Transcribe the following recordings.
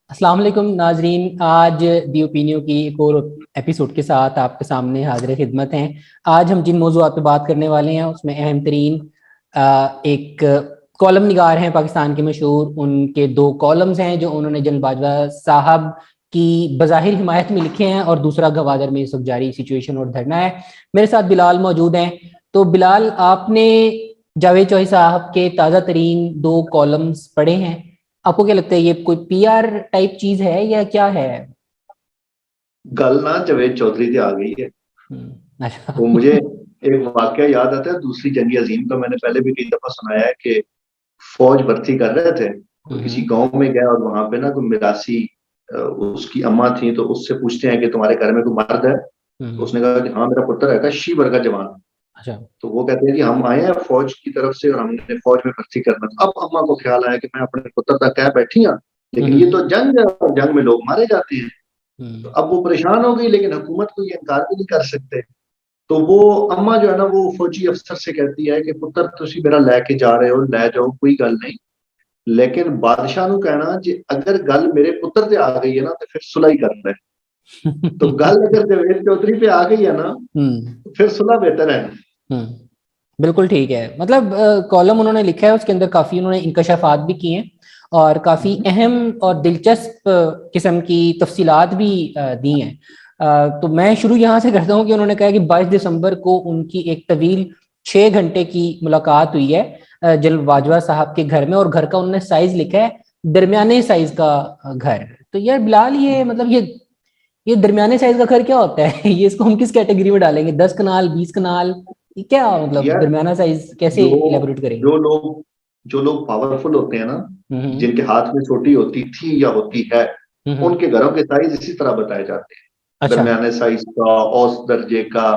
السلام علیکم ناظرین، آج دی اوپینیو کی ایک اور ایپیسوڈ کے ساتھ آپ کے سامنے حاضر خدمت ہیں۔ آج ہم جن موضوعات پہ بات کرنے والے ہیں اس میں اہم ترین ایک کالم نگار ہیں پاکستان کے مشہور، ان کے دو کالمز ہیں جو انہوں نے جنرل باجوہ صاحب کی بظاہر حمایت میں لکھے ہیں، اور دوسرا گوادر میں اس وقت جاری سچویشن اور دھرنا ہے۔ میرے ساتھ بلال موجود ہیں۔ تو بلال، آپ نے جاوید چوہی صاحب کے تازہ ترین دو کالمز پڑھے ہیں، آپ کو کیا لگتا ہے یہ کوئی پی آر ٹائپ چیز ہے یا کیا ہے؟ گل نا جاوید چودھری سے آ گئی ہے۔ اچھا۔ وہ مجھے ایک واقعہ یاد آتا ہے دوسری جنگ عظیم کا، میں نے پہلے بھی کئی دفعہ سنایا ہے کہ فوج بھرتی کر رہے تھے تو کسی گاؤں میں گئے اور وہاں پہ نا کوئی میراثی اس کی اماں تھی، تو اس سے پوچھتے ہیں کہ تمہارے گھر میں کوئی مرد ہے؟ تو اس نے کہا کہ ہاں میرا پتر ہے، شی ورگا جوان۔ اچھا۔ تو وہ کہتے ہیں کہ ہم آئے ہیں فوج کی طرف سے اور ہم نے فوج میں بھرتی کرنا تھا۔ اب اماں کو خیال آیا کہ میں اپنے پتر تک کہہ بیٹھی ہوں، لیکن یہ تو جنگ ہے اور جنگ میں لوگ مارے جاتے ہیں۔ تو اب وہ پریشان ہو گئی، لیکن حکومت کو یہ انکار بھی نہیں کر سکتے۔ تو وہ اماں جو ہے نا وہ فوجی افسر سے کہتی ہے کہ پتر تسی میرا لے کے جا رہے ہو، لے جاؤ، کوئی گل نہیں، لیکن بادشاہ نو کہنا جی اگر گل میرے پتر سے آ گئی ہے نا تو پھر صلح ہی کرنا ہے۔ تو گل اگر جاوید چودھری پہ آ گئی ہے نا تو پھر صلح بہتر ہے۔ بالکل ٹھیک ہے۔ مطلب کالم انہوں نے لکھا ہے، اس کے اندر کافی انہوں نے انکشافات بھی کیے ہیں اور کافی اہم اور دلچسپ قسم کی تفصیلات بھی دی ہیں۔ تو میں شروع یہاں سے کرتا ہوں کہ انہوں نے کہا کہ 22 دسمبر کو ان کی ایک طویل 6 گھنٹے کی ملاقات ہوئی ہے جنرل باجوہ صاحب کے گھر میں، اور گھر کا انہوں نے سائز لکھا ہے درمیانے سائز کا گھر۔ تو یار بلال، یہ مطلب یہ درمیانے سائز کا گھر کیا ہوتا ہے؟ یہ اس کو ہم کس کیٹیگری میں ڈالیں گے؟ 10 کنال، 20 کنال، یہ کیا مطلب یار درمیانہ سائز کیسے جو ایلیبوریٹ کریں گے؟ جو لوگ جو لوگ پاورفل ہوتے ہیں نا، جن کے ہاتھ میں چھوٹی ہوتی تھی یا ہوتی ہے، ان کے گھروں کے سائز اسی طرح بتائے جاتے ہیں، اچھا۔ درمیانے سائز کا، اوسط درجے کا،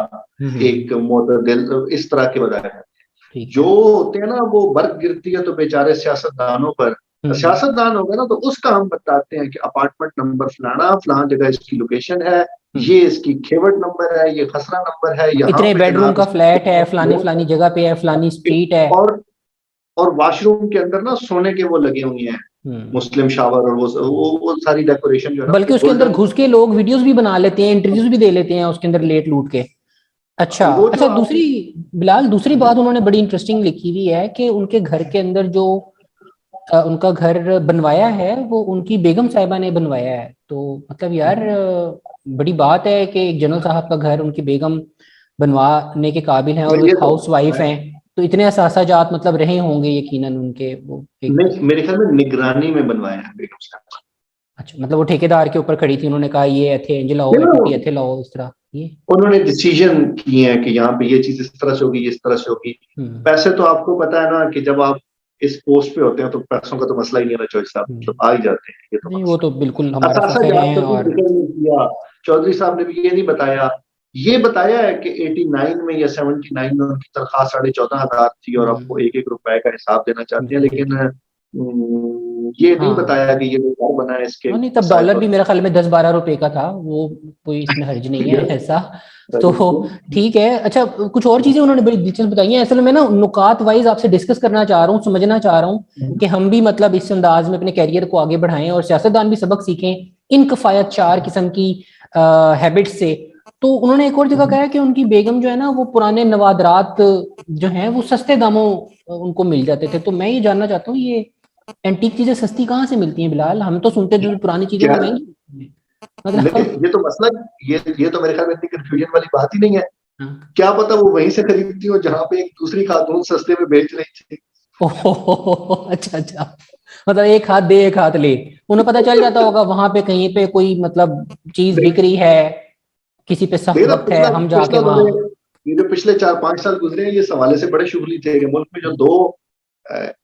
ایک معتدل، اس طرح کے بتائے جاتے ہیں۔ ٹھیک جو ہے۔ ہوتے ہیں نا وہ برق گرتی ہے تو بیچارے سیاست دانوں پر، سیاست دان ہو گئے نا تو اس کا ہم بتاتے ہیں کہ اپارٹمنٹ نمبر فلانا فلاں جگہ اس کی لوکیشن ہے، یہ اس کی کھیوٹ نمبر ہے، یہ خسرہ نمبر ہے، یہاں اتنے پہ بیڈ روم جناب کا اس فلیٹ ہے، فلانی کی فلانی جگہ پہ ہے، فلانی اسٹریٹ ہے۔ اور اور واش روم کے اندر نا سونے کے وہ لگے ہوئے ہیں، مسلم شاور، اور وہ ساری ڈیکوریشن جو ہے نا بلکہ اس کے اندر گولڈن، گھس کے لوگ ویڈیوز بھی بنا لیتے ہیں، انٹرویوز بھی دے لیتے ہیں اس کے اندر لیٹ لوٹ کے۔ اچھا وہ اچھا، جو آپ دوسری بلال، دوسری بات انہوں نے بڑی انٹرسٹنگ لکھی ہوئی ہے کہ ان کے گھر کے اندر جو ان کا گھر بنوایا ہے وہ ان کی بیگم صاحبہ نے بنوایا ہے۔ تو مطلب یار بڑی بات ہے کہ ایک جنرل صاحب کا گھر ان کی بیگم بنوانے کے قابل ہیں، اور وہ یہ ایک تو ہاؤس وائف ہیں، تو اتنے اثاثہ جات مطلب رہے ہوں گے یقیناً ان کے، وہ ایک۔ نہیں، میرے خیال میں نگرانی میں بنوایا ہے بیگم صاحب۔ اچھا، مطلب وہ ٹھیکیدار کے اوپر کھڑی تھی، انہوں نے کہا یہ ایتھے اینجل لاؤ، ایکوٹی ایتھے لاؤ، اس طرح یہ انہوں نے ڈیسیژن کیے ہیں کہ یہاں پہ یہ چیز اس طرح سے ہوگی، اس طرح سے ہوگی۔ پیسے تو آپ کو پتا ہے نا کہ جب آپ اس پوسٹ پہ ہوتے ہیں تو پیسوں کا تو مسئلہ ہی نہیں ہے، چوہدری صاحب مطلب آ ہی جاتے ہیں، یہ تو نہیں، وہ مسئلہ تو بالکل ہمارا اثاثہ فخر جات ہے۔ کا کوئی اور ذکر نہیں کیا۔ چودھری صاحب نے بھی یہ نہیں بتایا، یہ بتایا ہے کہ 89 میں یا 79 میں ان کی تنخواہ 14,500 تھی اور آپ کو 1 روپے کا حساب دینا چاہتے ہیں، لیکن یہ نہیں ہاں بتایا کہ یہ گھر بنا ہے، اس کے نہیں، تب وسائل ڈالر بھی اور میرے خیال میں 10-12 روپے کا تھا، وہ کوئی اس میں حرج نہیں ہے ایسا۔ تو ٹھیک ہے۔ اچھا، کچھ اور چیزیں انہوں نے بڑی دلچسپ بتائی ہیں، اصل میں نا نکات وائز آپ سے ڈسکس کرنا چاہ رہا ہوں، سمجھنا چاہ رہا ہوں کہ ہم بھی مطلب اس انداز میں اپنے کیریئر کو آگے بڑھائیں اور سیاستدان بھی سبق سیکھیں ان کفایت چار قسم کی ہیبٹ سے۔ تو انہوں نے ایک اور جگہ کہا ہے کہ ان کی بیگم جو ہے نا وہ پرانے نوادرات جو ہیں وہ سستے داموں ان کو مل جاتے تھے۔ تو میں یہ جاننا چاہتا ہوں، یہ اینٹیک چیزیں سستی کہاں سے ملتی ہیں بلال؟ ہم تو سنتے جو پرانی چیزیں وہ مہنگی لیکن مطلب۔ یہ تو مسئلہ، یہ تو میرے خیال میں اتنی کنفیوژن والی بات ہی نہیں ہے۔ کیا پتا وہ وہیں سے خریدتی ہو جہاں پہ ایک دوسری خاتون سستے میں بیچ رہی تھی۔ اچھا اچھا، مطلب ایک ہاتھ دے ایک ہاتھ لے، انہیں پتہ چل جاتا ہوگا وہاں پہ کہیں پہ کوئی مطلب چیز بک رہی ہے، کسی پہ سخت دیکھنا وقت ہے، ہم جا کے وہاں۔ یہ جو پچھلے 4-5 سال گزرے ہیں، یہ اس حوالے سے بڑے شغلی تھے کہ ملک میں جو دو،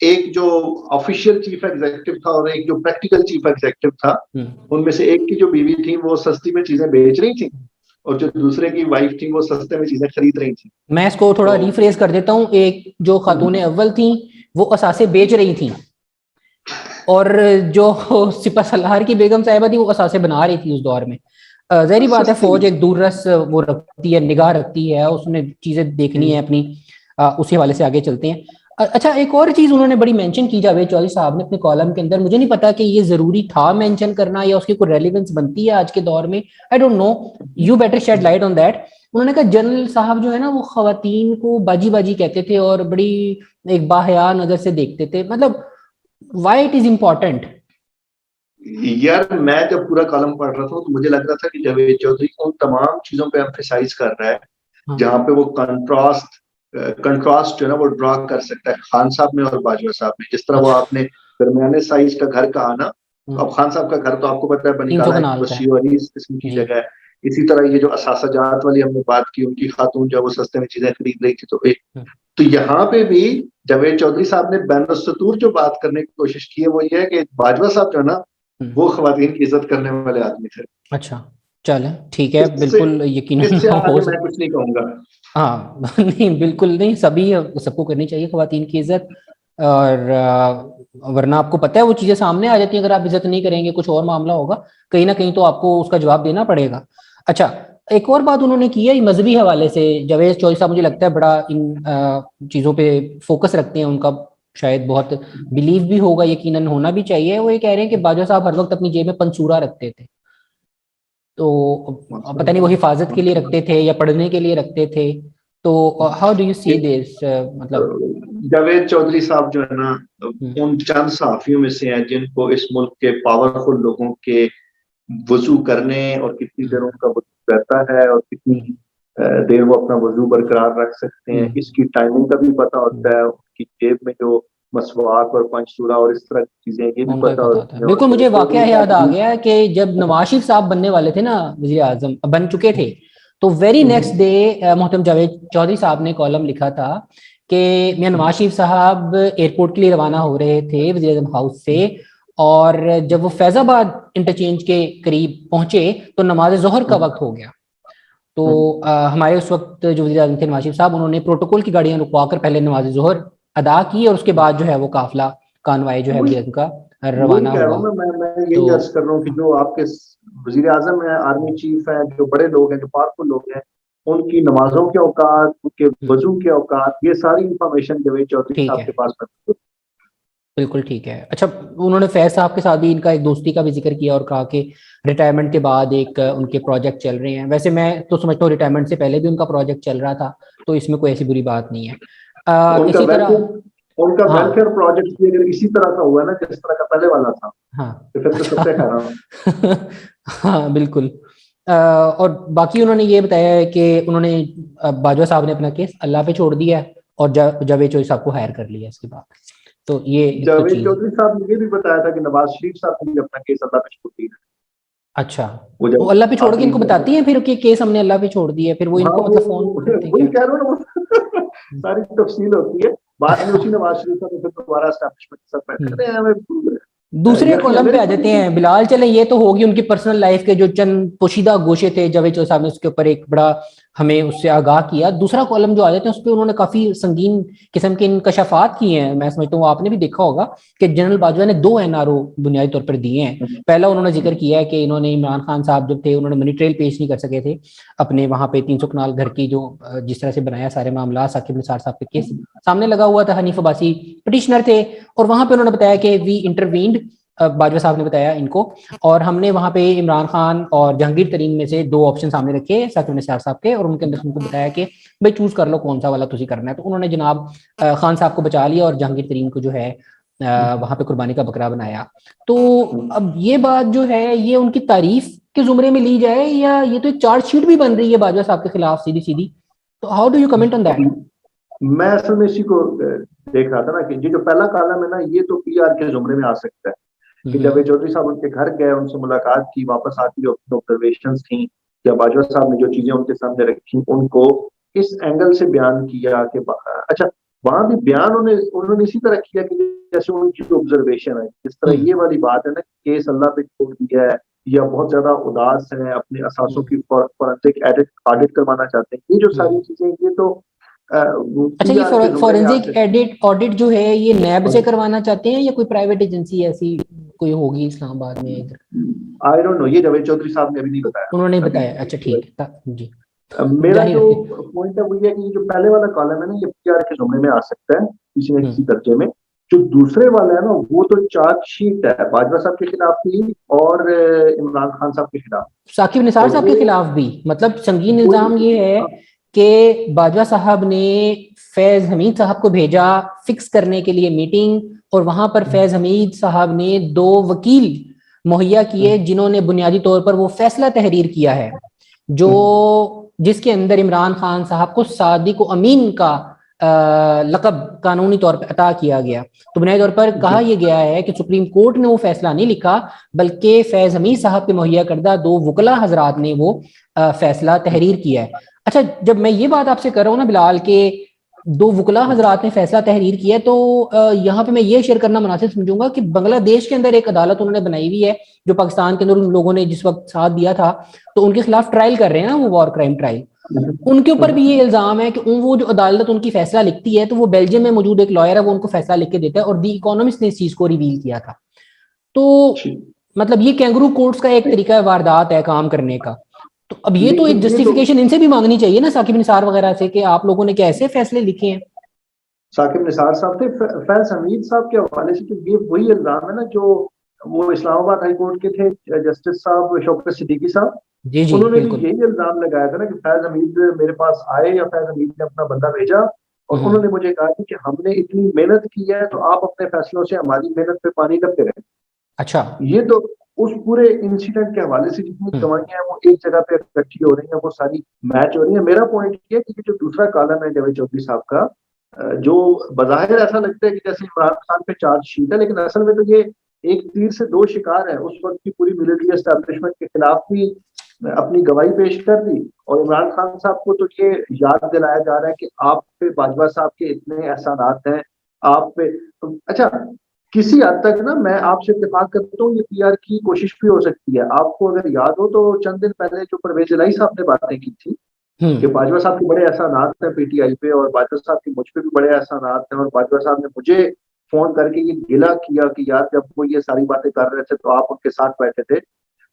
ایک جو آفیشیل چیف ایگزیکٹو تھا اور ایک جو پریکٹیکل چیف ایگزیکٹو تھا، ان میں سے ایک کی جو بیوی تھی وہ سستی میں چیزیں بیچ رہی تھی اور جو دوسرے کی وائف تھی وہ سستے میں چیزیں خرید رہی تھی۔ میں اس کو تھوڑا ریفریز کر دیتا ہوں، ایک جو خاتون اول تھیں وہ اثاثے بیچ رہی تھیں، اور جو سپہ سالار کی بیگم صاحبہ تھی وہ اثاثے بنا رہی تھی اس دور میں۔ ظاہری بات ہے فوج ایک دور رس وہ رکھتی ہے، نگاہ رکھتی ہے، اس نے چیزیں دیکھنی ہے اپنی، اسی حوالے سے آگے چلتے ہیں۔ اچھا ایک اور چیز انہوں نے بڑی مینشن کی جاوید چودھری صاحب نے اپنے کالم کے اندر, مجھے نہیں پتا کہ یہ ضروری تھا مینشن کرنا یا اس کی کوئی ریلیونس بنتی ہے آج کے دور میں, I don't know, you better shed light on that. انہوں نے کہا جنرل صاحب جو ہے نا وہ خواتین کو باجی باجی کہتے تھے اور بڑی ایک باحیا نظر سے دیکھتے تھے, مطلب وائی اٹ از امپورٹنٹ. یار میں جب پورا کالم پڑھ رہا تھا تو مجھے لگ رہا تھا کہ جاوید چودھری ان تمام چیزوں پہ ایمفیسائز کر رہا ہے جہاں پہ وہ کنٹراسٹ جو ہے نا وہ ڈرا کر سکتا ہے خان صاحب میں اور باجوہ صاحب میں. جس طرح وہ آپ نے درمیانے سائز کا گھر کہا نا, اب خان صاحب کا گھر تو آپ کو پتا ہے بنکالہ ایک وسیع و عریض قسم کی جگہ ہے. اسی طرح یہ جو اثاثہ جات والی ہم نے بات کی, ان کی خاتون جو وہ سستے میں چیزیں خرید رہی تھی, تو یہاں پہ بھی جاوید چودھری صاحب نے بین السطور جو بات کرنے کی کوشش کی ہے وہ یہ ہے کہ باجوہ صاحب جو ہے نا وہ خواتین کی عزت کرنے والے آدمی تھے. اچھا چلیں ٹھیک ہے, بالکل یقیناً اس سے ہو میں کچھ نہیں کہوں گا. ہاں نہیں بالکل نہیں, سب کو کرنی چاہیے خواتین کی عزت, اور ورنہ آپ کو پتہ ہے وہ چیزیں سامنے آ جاتی ہیں, اگر آپ عزت نہیں کریں گے کچھ اور معاملہ ہوگا کہیں نہ کہیں, تو آپ کو اس کا جواب دینا پڑے گا. اچھا ایک اور بات انہوں نے کی ہے مذہبی حوالے سے, جاوید چودھری صاحب مجھے لگتا ہے بڑا ان چیزوں پہ فوکس رکھتے ہیں, ان کا شاید بہت بلیو بھی ہوگا, یقیناً ہونا بھی چاہیے. وہ یہ کہہ رہے ہیں کہ باجوہ صاحب ہر وقت اپنی جیب میں پنسورا رکھتے تھے, تو پتہ نہیں وہ حفاظت کے لیے رکھتے تھے یا پڑھنے کے لیے رکھتے تھے, تو ہاؤ ڈو یو سی دس, مطلب جاوید چودھری صاحب جو ہے نا ان چند صحافیوں میں سے ہیں جن کو اس ملک کے پاورفل لوگوں کے وضو کرنے اور کتنی دیر ان کا وضو رہتا ہے اور کتنی دیر وہ اپنا وضو برقرار رکھ سکتے ہیں, اس کی ٹائمنگ کا بھی پتہ ہوتا ہے, ان کی جیب میں جو مسواک اور پنچ اور اس طرح کی چیزیں یہ بھی ان کو پتہ ہوتا ہے. ہوتی ہیں. بالکل مجھے واقعہ یاد آ گیا کہ جب نواز شریف صاحب بننے والے تھے نا, وزیر اعظم بن چکے تھے, تو ویری نیکسٹ ڈے محترم جاوید چودھری صاحب نے کالم لکھا تھا کہ میاں نواز شریف صاحب ایئرپورٹ کے لیے روانہ ہو رہے تھے وزیر اعظم ہاؤس سے, اور جب وہ فیض آباد انٹرچینج کے قریب پہنچے تو نماز ظہر کا وقت ہو گیا. تو ہمارے اس وقت جو وزیر اعظم تھے نواز شریف صاحب, انہوں نے پروٹوکول کی گاڑیاں رکوا کر پہلے نماز ظہر ادا کی, اور اس کے بعد جو ہے وہ قافلہ کانوائے جو ہے وزیر اعظم کا روانہ ہوا. میں یہی عرض کر رہا ہوں کہ جو آپ کے وزیر اعظم ہیں, آرمی چیف ہیں, جو بڑے لوگ ہیں, جو پاورفل لوگ ہیں, ان کی نمازوں کے اوقات, ان کے وضو کے اوقات, یہ ساری انفارمیشن جاوید چودھری صاحب کے پاس ہے. بالکل ٹھیک ہے. اچھا انہوں نے فیض صاحب کے ساتھ بھی ان کا ایک دوستی کا بھی ذکر کیا اور کہا کہ ریٹائرمنٹ کے بعد ایک ان کے پروجیکٹ چل رہے ہیں. ویسے میں تو سمجھتا ہوں ریٹائرمنٹ سے پہلے بھی ان کا پروجیکٹ چل رہا تھا, تو اس میں کوئی ایسی بری بات نہیں ہے. اسی طرح ان کا ویلفیئر پروجیکٹ بھی اگر اسی طرح کا ہوا نا جس طرح کا پہلے والا تھا, تو پھر تو سب سے خیر. ہاں بالکل. اور باقی انہوں نے یہ بتایا ہے کہ انہوں نے باجوہ صاحب نے اپنا کیس اللہ پہ چھوڑ دیا ہے اور جاوید چودھری صاحب کو ہائر کر لیا اس کے بعد. تو یہ جاوید چودھری صاحب نے یہ بھی بتایا تھا کہ نواز شریف صاحب نے بھی اپنا کیس اللہ پہ چھوڑ دیا. اچھا وہ اللہ پہ چھوڑ کے ان کو بتاتی ہیں پھر کہ کیس ہم نے اللہ پہ چھوڑ دیا ہے, پھر وہ ان کو مطلب فون کرتے ہیں وہی کہہ رہا ہوں, ساری تفصیل ہوتی ہے بعد میں. اسی نواز شریف صاحب نے دوبارہ اسٹیبلشمنٹ کے ساتھ بیٹھ کرتے ہیں. دوسرے کالم پہ آ جاتے ہیں بلال. چلیں یہ تو ہوگی ان کی پرسنل لائف کے جو چند پوشیدہ گوشے تھے, جاوید چودھری صاحب نے اس کے اوپر ایک بڑا ہمیں اس سے آگاہ کیا. دوسرا کالم جو آ جاتے ہیں اس پہ انہوں نے کافی سنگین قسم کے انکشافات کیے ہیں. میں سمجھتا ہوں آپ نے بھی دیکھا ہوگا کہ جنرل باجوہ نے 2 NRO بنیادی طور پر دیے ہیں. پہلا انہوں نے ذکر کیا ہے کہ انہوں نے عمران خان صاحب جو تھے انہوں نے منی ٹریل پیش نہیں کر سکے تھے اپنے وہاں پہ 300 کنال گھر کی, جو جس طرح سے بنایا سارے معاملات. ثاقب نثار صاحب کے کیس سامنے لگا ہوا تھا, حنیف عباسی پٹیشنر تھے, اور وہاں پہ انہوں نے بتایا کہ وی انٹروینڈ, باجوہ صاحب نے بتایا ان کو, اور ہم نے وہاں پہ عمران خان اور جہانگیر ترین میں سے 2 آپشن سامنے رکھے ثاقب نثار صاحب کے, اور ان کے اندر ان کو بتایا کہ بھائی چوز کر لو کون سا والا تجھے کرنا ہے. تو انہوں نے جناب خان صاحب کو بچا لیا اور جہانگیر ترین کو جو ہے وہاں پہ قربانی کا بکرا بنایا. تو اب یہ بات جو ہے یہ ان کی تعریف کے زمرے میں لی جائے یا یہ تو ایک چارج شیٹ بھی بن رہی ہے باجوہ صاحب کے خلاف سیدھی سیدھی, تو how do you comment on that? میں اصل میں اسی کو دیکھ رہا تھا نا کہ یہ جو پہلا کالم ہے نا یہ تو PR کے زمرے میں آ سکتا ہے کہ جاوید چودھری صاحب ان کے گھر گئے, ان سے ملاقات کی, واپس آتی جو آبزرویشنز تھیں یا باجوہ صاحب نے جو چیزیں ان کے سامنے رکھی ان کو اس اینگل سے بیان کیا کہ اچھا وہاں بھی بیان انہوں نے اسی طرح کیا کہ جیسے ان کی جو آبزرویشن ہے, جس طرح یہ والی بات ہے نا کیس اللہ پہ چھوڑ دیا ہے یا بہت زیادہ اداس ہیں, اپنے اثاثوں کی فورنسک آڈٹ کروانا چاہتے ہیں, یہ جو ساری چیزیں یہ تو اچھا یہ فورنزک آڈٹ جو ہے یہ نیب سے کروانا چاہتے ہیں یا کوئی پرائیویٹ ایجنسی ایسی کوئی ہوگی اسلام آباد میں ادھر؟ آئی ڈونٹ نو, یہ جاوید چودھری صاحب نے ابھی نہیں بتایا. انہوں نے بتایا. اچھا ٹھیک ہے جی. میرا جاری جو رکھیں. پوائنٹ ہے وہ یہ ہے کہ جو پہلے والا کالم ہے نا یہ PR کے زمرے میں آ سکتا ہے کسی نہ کسی درجے میں. جو دوسرے والا ہے نا وہ تو چارج شیٹ ہے باجوہ صاحب کے خلاف بھی اور عمران خان صاحب کے خلاف. ثاقب نثار اور صاحب کے وہ خلاف بھی. مطلب سنگین وہی الزام یہ ہے کہ باجوہ صاحب نے فیض حمید صاحب کو بھیجا فکس کرنے کے لیے میٹنگ, اور وہاں پر فیض حمید صاحب نے 2 وکیل مہیا کیے جنہوں نے بنیادی طور پر وہ فیصلہ تحریر کیا ہے جو جس کے اندر عمران خان صاحب کو صادق و امین کا لقب قانونی طور پر عطا کیا گیا. تو بنیادی طور پر کہا یہ گیا ہے کہ سپریم کورٹ نے وہ فیصلہ نہیں لکھا بلکہ فیض حمید صاحب کے مہیا کردہ 2 وکلا حضرات نے وہ فیصلہ تحریر کیا ہے. اچھا, جب میں یہ بات آپ سے کر رہا ہوں نا بلال کہ 2 وکلا حضرات نے فیصلہ تحریر کیا ہے, تو یہاں پہ میں یہ شیئر کرنا مناسب سمجھوں گا کہ بنگلہ دیش کے اندر ایک عدالت انہوں نے بنائی ہوئی ہے جو پاکستان کے اندر ان لوگوں نے جس وقت ساتھ دیا تھا تو ان کے خلاف ٹرائل کر رہے ہیں نا وہ وار کرائم ٹرائل. ان کے اوپر بھی یہ الزام ہے کہ وہ جو عدالت ان کی فیصلہ لکھتی ہے تو وہ بیلجیم میں موجود ایک لائر ہے وہ ان کو فیصلہ لکھ کے دیتا ہے, اور دی اکانومسٹ نے اس چیز کو ریویل کیا تھا. تو مطلب یہ کینگرو کورٹس کا ایک طریقہ واردات ہے کام کرنے کا. تو اب یہ تو ایک جسٹیفیکیشن ان سے بھی مانگنی چاہیے نا ثاقب نثار وغیرہ سے کہ آپ لوگوں نے کیسے فیصلے لکھے ہیں. ثاقب نثار صاحب تھے فیض حمید صاحب کے حوالے سے کہ یہ وہی الزام ہے نا جو وہ اسلام آباد ہائی کورٹ کے تھے جسٹس صاحب شوکت صدیقی صاحب. جی جی انہوں نے بھی بالکل. یہی الزام لگایا تھا نا کہ فیض حمید میرے پاس آئے یا فیض حمید نے اپنا بندہ بھیجا اور انہوں نے مجھے کہا کہ ہم نے اتنی محنت کی ہے تو آپ اپنے فیصلوں سے ہماری محنت پہ پانی ڈبتے رہیں. اچھا, یہ تو اس پورے انسیڈنٹ کے حوالے سے جتنی گواہیاں ہیں وہ ایک جگہ پہ اکٹھی ہو رہی ہیں وہ ساری میچ ہو رہی ہیں. میرا پوائنٹ یہ ہے کہ جو دوسرا کالم ہے جاوید چودھری صاحب کا جو بظاہر ایسا لگتا ہے کہ جیسے عمران خان پہ چارج شیٹ ہے لیکن اصل میں تو یہ ایک تیر سے 2 شکار ہے. اس وقت کی پوری ملٹری اسٹیبلشمنٹ کے خلاف بھی اپنی گواہی پیش کر دی اور عمران خان صاحب کو تو یہ یاد دلایا جا رہا ہے کہ آپ پہ باجوہ صاحب کے اتنے احسانات ہیں آپ پہ. اچھا, کسی حد تک نا میں آپ سے اتفاق کرتا ہوں یہ PR کی کوشش بھی ہو سکتی ہے. آپ کو اگر یاد ہو تو چند دن پہلے جو پرویز الہی صاحب نے باتیں کی تھی کہ باجوہ صاحب کے بڑے احسانات ہیں PTI پہ اور باجوہ صاحب کے مجھ پہ بھی بڑے احسانات ہیں, اور باجوہ صاحب نے مجھے فون کر کے یہ گلا کیا کہ یار جب وہ یہ ساری باتیں کر رہے تھے تو آپ ان کے ساتھ بیٹھے تھے.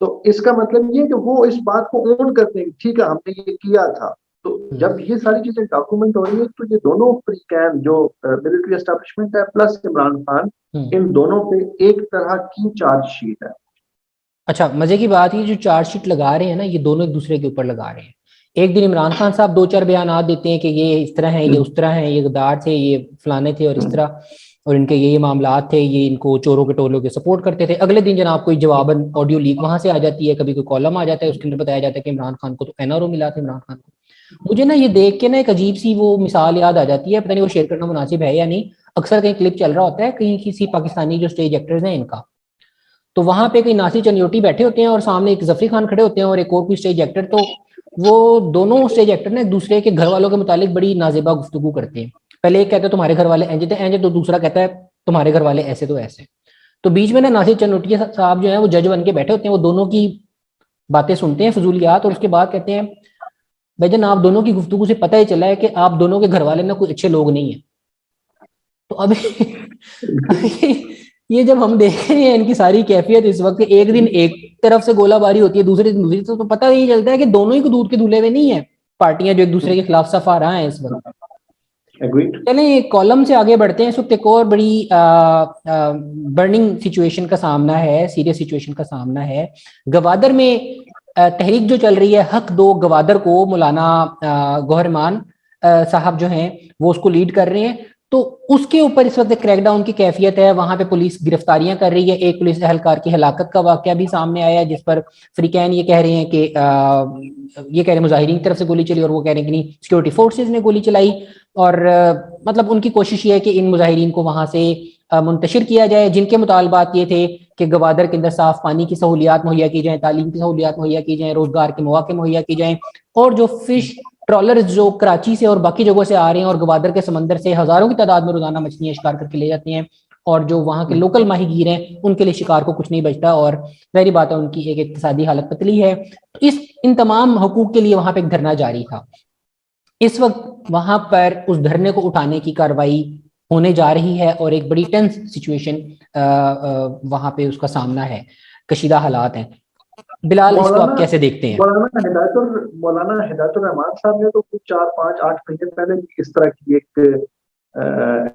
تو اس کا مطلب یہ کہ وہ اس بات کو اون کرتے ہیں ٹھیک ہے ہم نے یہ کیا تھا. تو جب یہ ساری چیزیں ڈاکومنٹ ہو رہی ہیں تو یہ دونوں فری کین جو ملٹری اسٹیبلشمنٹ ہے پلس عمران خان ان دونوں پہ ایک طرح کی چارج شیٹ ہے. اچھا, مزے کی بات یہ جو چارج شیٹ لگا رہے ہیں نا یہ دونوں ایک دوسرے کے اوپر لگا رہے ہیں. ایک دن عمران خان صاحب 2-4 بیانات دیتے ہیں کہ یہ اس طرح ہیں یہ اس طرح ہیں یہ غدار تھے یہ فلانے تھے اور اس طرح اور ان کے یہ معاملات تھے یہ ان کو چوروں کے ٹولوں کے سپورٹ کرتے تھے. اگلے دن جناب کوئی جواباً آڈیو لیک وہاں سے آ جاتی ہے, کبھی کوئی کالم آ جاتا ہے اس کے اندر بتایا جاتا ہے کہ عمران خان کو تو NRO ملا تھا عمران خان کو. مجھے نا یہ دیکھ کے نا ایک عجیب سی وہ مثال یاد آ جاتی ہے, پتہ نہیں وہ شیئر کرنا مناسب ہے یا نہیں. اکثر کہیں کلپ چل رہا ہوتا ہے کہیں کسی پاکستانی جو اسٹیج ایکٹرز ہیں ان کا, تو وہاں پہ کوئی ناصر چنیوٹی بیٹھے ہوتے ہیں اور سامنے ایک ظفری خان کھڑے ہوتے ہیں اور ایک اور کوئی اسٹیج ایکٹر. تو وہ دونوں اسٹیج ایکٹر نے ایک دوسرے کے گھر والوں کے متعلق بڑی نازیبا گفتگو کرتے ہیں. پہلے ایک کہتا ہے تمہارے گھر والے اینجے تھے اینجے, تو دوسرا کہتا ہے تمہارے گھر والے ایسے تو ایسے. تو بیچ میں نا ناصر چنوٹی صاحب جو ہیں وہ جج بن کے بیٹھے ہوتے ہیں, وہ دونوں کی باتیں سنتے ہیں فضولیات, اور اس کے بعد کہتے ہیں بھائی جان آپ دونوں کی گفتگو سے پتہ ہی چلا ہے کہ آپ دونوں کے گھر والے نا کوئی اچھے لوگ نہیں ہیں. تو ابھی یہ جب ہم دیکھ رہے ہیں ان کی ساری کیفیت اس وقت, ایک دن ایک طرف سے گولہ باری ہوتی ہے دوسرے دن دوسری, تو پتہ نہیں چلتا ہے کہ دونوں ہی کو دودھ کے دھلے ہوئے نہیں ہیں پارٹیاں جو ایک دوسرے کے خلاف صفا رہا ہیں اس وقت. چلیں کالم سے آگے بڑھتے ہیں. اس وقت ایک اور بڑی برننگ سچویشن کا سامنا ہے, سیریس سچویشن کا سامنا ہے. گوادر میں تحریک جو چل رہی ہے حق دو گوادر کو, مولانا گوہرمان صاحب جو ہیں وہ اس کو لیڈ کر رہے ہیں. تو اس کے اوپر اس وقت کریک ڈاؤن کی کیفیت ہے, وہاں پہ پولیس گرفتاریاں کر رہی ہے. ایک پولیس اہلکار کی ہلاکت کا واقعہ بھی سامنے آیا ہے جس پر فریقین یہ کہہ رہے ہیں کہ یہ کہہ رہے ہیں مظاہرین کی طرف سے گولی چلی اور وہ کہہ رہے ہیں کہ نہیں سیکورٹی فورسز نے گولی چلائی. اور مطلب ان کی کوشش یہ ہے کہ ان مظاہرین کو وہاں سے منتشر کیا جائے, جن کے مطالبات یہ تھے کہ گوادر کے اندر صاف پانی کی سہولیات مہیا کی جائیں, تعلیم کی سہولیات مہیا کی جائیں, روزگار کے مواقع مہیا کی جائیں, اور جو فش ٹرالرز جو کراچی سے اور باقی جگہوں سے آ رہے ہیں اور گوادر کے سمندر سے ہزاروں کی تعداد میں روزانہ مچھلیاں شکار کر کے لے جاتے ہیں, اور جو وہاں کے لوکل ماہی گیر ہیں ان کے لیے شکار کو کچھ نہیں بچتا, اور ظاہری بات ہے ان کی ایک اقتصادی حالت پتلی ہے. ان تمام حقوق کے لیے وہاں پہ ایک دھرنا جاری تھا. اس وقت وہاں پر اس دھرنے کو اٹھانے کی کارروائی ہونے جا رہی ہے اور ایک بڑی ٹینس سچویشن وہاں پہ اس کا سامنا ہے, کشیدہ حالات ہیں. بلال اس کو آپ کیسے دیکھتے ہیں؟ مولانا ہدایت الرحمان صاحب نے تو کچھ 4-5-8 مہینے پہلے اس طرح کی ایک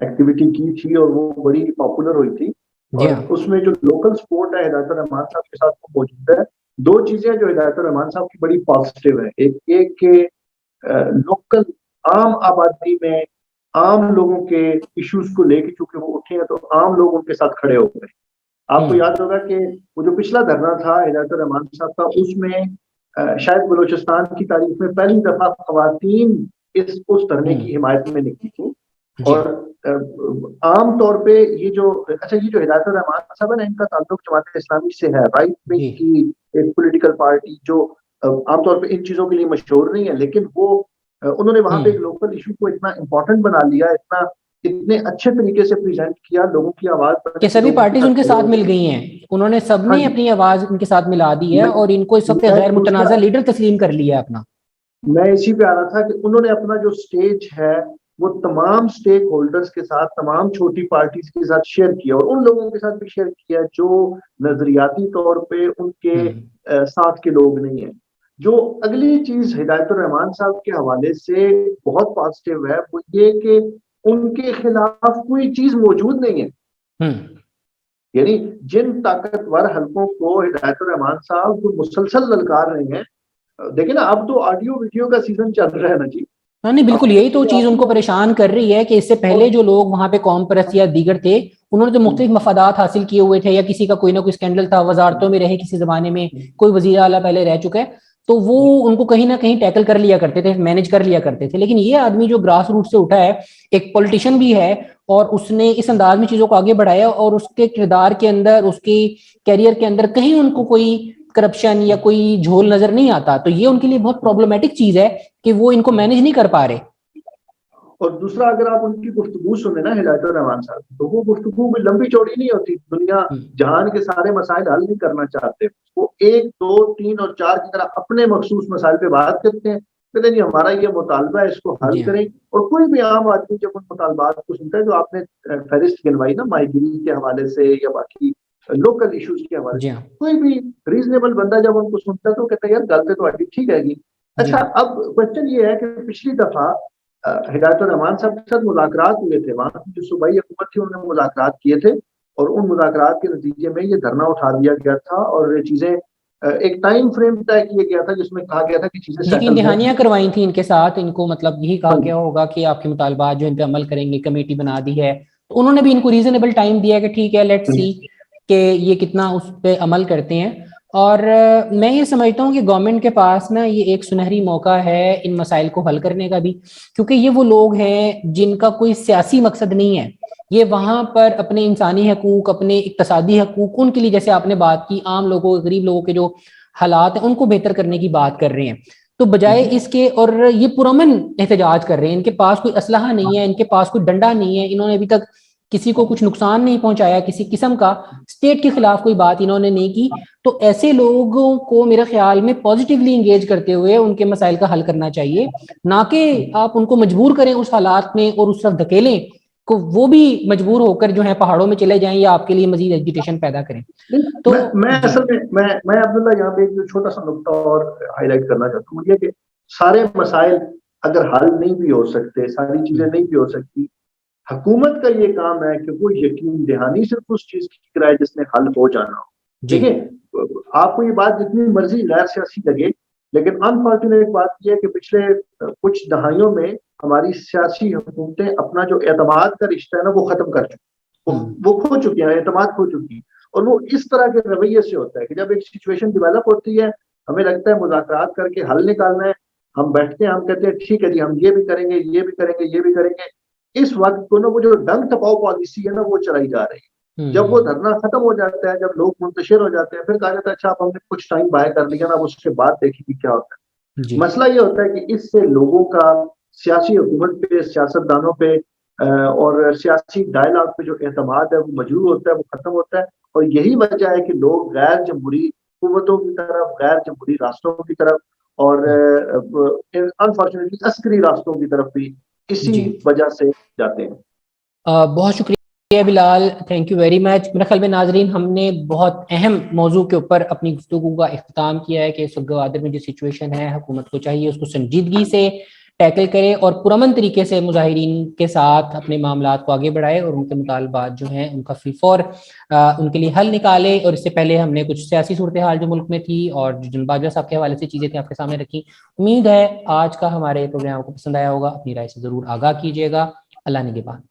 ایکٹیویٹی کی تھی اور وہ بڑی پاپولر ہوئی تھی. اور اس میں جو لوکل سپورٹ ہے ہدایت الرحمان صاحب کے ساتھ وہ موجود ہے. دو چیزیں جو ہدایت الرحمان صاحب کی بڑی پازیٹیو ہے. ایک کہ لوکل عام آبادی میں عام لوگوں کے ایشوز کو لے کے چونکہ وہ اٹھے ہیں تو عام لوگ ان کے ساتھ کھڑے ہو گئے. آپ کو یاد ہوگا کہ وہ جو پچھلا دھرنا تھا ہدایت الرحمان صاحب کا, اس میں شاید بلوچستان کی تاریخ میں پہلی دفعہ خواتین اس دھرنے کی حمایت میں نکلی تھی. اور عام طور پہ یہ جو ہدایت الرحمان صاحب ہے ان کا تعلق جماعت اسلامی سے ہے, رائٹ ونگ کی ایک پولیٹیکل پارٹی جو عام طور پہ ان چیزوں کے لیے مشہور نہیں ہے, لیکن وہ انہوں نے وہاں پہ ایک لوکل ایشو کو اتنا امپورٹنٹ بنا لیا, اتنے اچھے طریقے سے پریزنٹ کیا, لوگوں کی آواز کہ سبھی پارٹیز ان کے ساتھ مل گئی ہیں, انہوں نے سب نے اپنی آواز ان کے ساتھ ملا دی ہے اور ان کو اس وقت غیر متنازع لیڈر تسلیم کر لیا ہے اپنا. میں اسی پہ آ رہا تھا کہ انہوں نے اپنا جو سٹیج ہے وہ تمام سٹیک ہولڈرز کے ساتھ, تمام چھوٹی پارٹیز کے ساتھ شیئر کیا, اور ان لوگوں کے ساتھ بھی شیئر کیا جو نظریاتی طور پہ ان کے ساتھ کے لوگ نہیں ہیں. جو اگلی چیز ہدایت الرحمان صاحب کے حوالے سے بہت پازیٹیو ہے وہ یہ کہ ان کے خلاف کوئی چیز موجود نہیں ہے. یعنی جن طاقتور حلقوں کو ہدایت الرحمان صاحب کو مسلسل للکار رہے ہیں, دیکھیں نا اب تو آڈیو ویڈیو کا سیزن چل رہا ہے نا جی. نہیں بالکل, یہی تو چیز ان کو پریشان کر رہی ہے کہ اس سے پہلے جو لوگ وہاں پہ قوم پرست یا دیگر تھے انہوں نے تو مختلف مفادات حاصل کیے ہوئے تھے, یا کسی کا کوئی نہ کوئی اسکینڈل تھا, وزارتوں میں رہے, کسی زمانے میں کوئی وزیر اعلیٰ پہلے رہ چکا ہے, تو وہ ان کو کہیں نہ کہیں ٹیکل کر لیا کرتے تھے, مینج کر لیا کرتے تھے. لیکن یہ آدمی جو گراس روٹ سے اٹھا ہے, ایک پولیٹیشین بھی ہے, اور اس نے اس انداز میں چیزوں کو آگے بڑھایا, اور اس کے کردار کے اندر, اس کی کیریئر کے اندر کہیں ان کو کوئی کرپشن یا کوئی جھول نظر نہیں آتا. تو یہ ان کے لیے بہت پرابلمٹک چیز ہے کہ وہ ان کو مینج نہیں کر پا رہے. اور دوسرا اگر آپ ان کی گفتگو سنیں نا ہدایت الرحمان صاحب, تو وہ گفتگو بھی لمبی چوڑی نہیں ہوتی. دنیا جہان کے سارے مسائل حل نہیں کرنا چاہتے, وہ 1 2 3 اور 4 کی طرح اپنے مخصوص مسائل پہ بات کرتے ہیں, کہتے ہیں ہمارا یہ مطالبہ ہے, اس کو حل کریں. اور کوئی بھی عام آدمی جب ان مطالبات کو سنتا ہے, جو آپ نے فہرست گنوائی نا ماہی گیری کے حوالے سے یا باقی لوکل ایشوز کے حوالے سے, کوئی بھی ریزنیبل بندہ جب ان کو سنتا ہے تو کہتا ہے یار گل تو ٹھیک ہے گی. اچھا, اب کوشچن یہ ہے کہ پچھلی دفعہ ہدایت الرحمان صاحب کے ساتھ مذاکرات ہوئے تھے, وہاں کی جو صوبائی حکومت تھی انہوں نے مذاکرات کیے تھے, اور ان مذاکرات کے نتیجے میں یہ دھرنا اٹھا دیا گیا تھا, اور یہ چیزیں ایک ٹائم فریم طے کیا گیا تھا جس میں کہا گیا تھا کہ چیزیں جی سیٹل دہانیاں کروائی تھیں ان کے ساتھ, ان کو مطلب یہی کہا گیا ہوگا کہ آپ کے مطالبات جو ان پہ عمل کریں گے, کمیٹی بنا دی ہے, تو انہوں نے بھی ان کو ریزنیبل ٹائم دیا کہ ٹھیک ہے لیٹ سی کہ یہ کتنا اس پہ عمل کرتے ہیں. اور میں یہ سمجھتا ہوں کہ گورنمنٹ کے پاس نا یہ ایک سنہری موقع ہے ان مسائل کو حل کرنے کا بھی, کیونکہ یہ وہ لوگ ہیں جن کا کوئی سیاسی مقصد نہیں ہے, یہ وہاں پر اپنے انسانی حقوق, اپنے اقتصادی حقوق, ان کے لیے جیسے آپ نے بات کی عام لوگوں, غریب لوگوں کے جو حالات ہیں ان کو بہتر کرنے کی بات کر رہے ہیں. تو بجائے اس کے, اور یہ پرامن احتجاج کر رہے ہیں, ان کے پاس کوئی اسلحہ نہیں ہے, ان کے پاس کوئی ڈنڈا نہیں ہے, انہوں نے ابھی تک کسی کو کچھ نقصان نہیں پہنچایا, کسی قسم کا اسٹیٹ کے خلاف کوئی بات انہوں نے نہیں کی. تو ایسے لوگوں کو میرے خیال میں پازیٹیولی انگیج کرتے ہوئے ان کے مسائل کا حل کرنا چاہیے, نہ کہ آپ ان کو مجبور کریں اس حالات میں اور اس طرف دھکیلیں کو وہ بھی مجبور ہو کر جو ہے پہاڑوں میں چلے جائیں یا آپ کے لیے مزید ایجیٹیشن پیدا کریں. تو میں اصل میں عبداللہ یہاں پہ ایک جو چھوٹا سا نقطہ اور ہائی لائٹ کرنا چاہتا ہوں, یہ کہ سارے مسائل اگر حل نہیں بھی ہو سکتے, ساری چیزیں نہیں بھی ہو سکتی, حکومت کا یہ کام ہے کہ وہ یقین دہانی صرف اس چیز کی کرائے جس نے حل ہو جانا ہو. دیکھیں آپ کو یہ بات جتنی مرضی غیر سیاسی لگے, لیکن انفارچونیٹ بات یہ ہے کہ پچھلے کچھ دہائیوں میں ہماری سیاسی حکومتیں اپنا جو اعتماد کا رشتہ ہے نا وہ ختم کر چکی, وہ کھو چکی ہیں, اعتماد کھو چکی ہیں. اور وہ اس طرح کے رویے سے ہوتا ہے کہ جب ایک سچویشن ڈیولپ ہوتی ہے, ہمیں لگتا ہے مذاکرات کر کے حل نکالنا ہے, ہم بیٹھتے ہیں, ہم کہتے ہیں ٹھیک ہے جی ہم یہ بھی کریں گے, یہ بھی کریں گے, یہ بھی کریں گے. اس وقت کو نا وہ جو ڈنگ ٹپاؤ پالیسی ہے نا وہ چلائی جا رہی ہے. جب وہ دھرنا ختم ہو جاتا ہے, جب لوگ منتشر ہو جاتے ہیں, پھر کہا جاتا ہے اچھا اب ہم نے کچھ ٹائم بائے کر لیا نا, اب اس کے بعد دیکھیں کہ کیا ہوتا ہے. مسئلہ یہ ہوتا ہے کہ اس سے لوگوں کا سیاسی حکومت پہ, سیاست دانوں پہ اور سیاسی ڈائلاگ پہ جو اعتماد ہے وہ مجروح ہوتا ہے, وہ ختم ہوتا ہے. اور یہی وجہ ہے کہ لوگ غیر جمہوری قوتوں کی طرف, غیر جمہوری راستوں کی طرف, اور انفارچونیٹلی عسکری راستوں کی طرف بھی اسی وجہ سے جاتے ہیں. بہت شکریہ. بلال تھینک یو ویری مچ. میرے خیال میں ناظرین ہم نے بہت اہم موضوع کے اوپر اپنی گفتگو کا اختتام کیا ہے کہ اس وقت گوادر میں جو سچویشن ہے حکومت کو چاہیے اس کو سنجیدگی سے ٹیکل کرے اور پرامن طریقے سے مظاہرین کے ساتھ اپنے معاملات کو آگے بڑھائے اور ان کے مطالبات جو ہیں ان کا فی فور ان کے لیے حل نکالے. اور اس سے پہلے ہم نے کچھ سیاسی صورتحال جو ملک میں تھی اور جو جن باجوہ صاحب کے حوالے سے چیزیں تھیں آپ کے سامنے رکھی. امید ہے آج کا ہمارے پروگرام کو پسند آیا ہوگا. اپنی رائے سے ضرور آگاہ کیجیے گا. اللہ نگہبان.